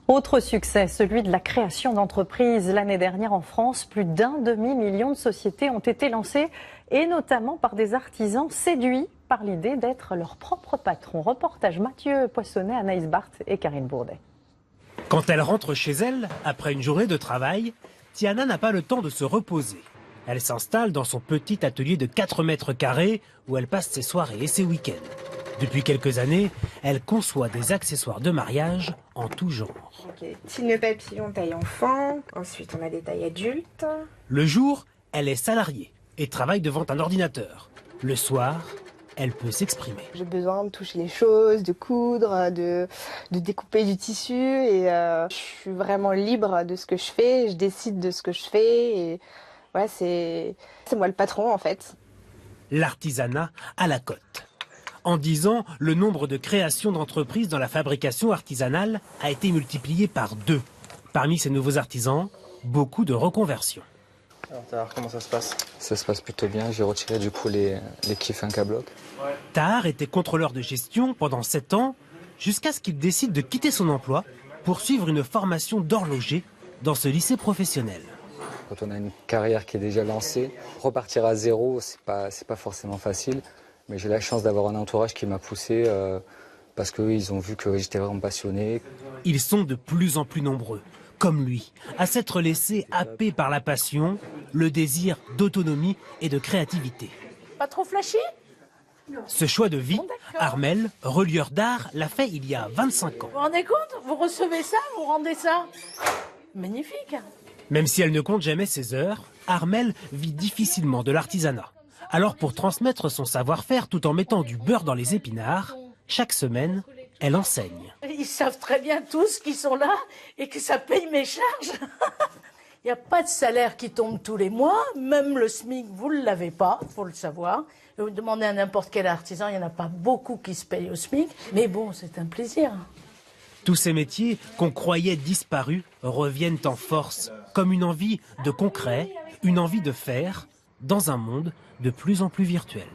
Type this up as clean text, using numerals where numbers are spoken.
Autre succès, celui de la création d'entreprises. L'année dernière en France, plus d'1 demi-million de sociétés ont été lancées et notamment par des artisans séduits par l'idée d'être leur propre patron. Reportage Mathieu Poissonnet, Anaïs Barthes et Karine Bourdet. Quand elle rentre chez elle, après une journée de travail, Tiana n'a pas le temps de se reposer. Elle s'installe dans son petit atelier de 4 mètres carrés où elle passe ses soirées et ses week-ends. Depuis quelques années, elle conçoit des accessoires de mariage en tout genre. Petit nœud papillon taille enfant, ensuite on a des tailles adultes. Le jour, elle est salariée et travaille devant un ordinateur. Le soir, elle peut s'exprimer. J'ai besoin de toucher les choses, de coudre, de découper du tissu et je suis vraiment libre de ce que je fais, je décide de ce que je fais et ouais, c'est moi le patron en fait. L'artisanat à la cote. En 10 ans, le nombre de créations d'entreprises dans la fabrication artisanale a été multiplié par 2. Parmi ces nouveaux artisans, beaucoup de reconversions. Alors comment ça se passe? Ça se passe plutôt bien, j'ai retiré du coup les Kifunk à bloc. Tahar était contrôleur de gestion pendant 7 ans, jusqu'à ce qu'il décide de quitter son emploi pour suivre une formation d'horloger dans ce lycée professionnel. Quand on a une carrière qui est déjà lancée, repartir à zéro, c'est pas forcément facile. Mais j'ai la chance d'avoir un entourage qui m'a poussé parce qu'ils ont vu que j'étais vraiment passionné. Ils sont de plus en plus nombreux, comme lui, à s'être laissés happer par la passion, le désir d'autonomie et de créativité. Pas trop flashy? Ce choix de vie, Armel, relieur d'art, l'a fait il y a 25 ans. Vous vous rendez compte? Vous recevez ça, vous rendez ça? Magnifique. Même si elle ne compte jamais ses heures, Armel vit difficilement de l'artisanat. Alors pour transmettre son savoir-faire tout en mettant du beurre dans les épinards, chaque semaine, elle enseigne. Ils savent très bien tous qu'ils sont là et que ça paye mes charges. Il n'y a pas de salaire qui tombe tous les mois, même le SMIC, vous ne l'avez pas, il faut le savoir. Vous demandez à n'importe quel artisan, il n'y en a pas beaucoup qui se payent au SMIC, mais bon, c'est un plaisir. Tous ces métiers qu'on croyait disparus reviennent en force, comme une envie de concret, une envie de faire, dans un monde de plus en plus virtuel.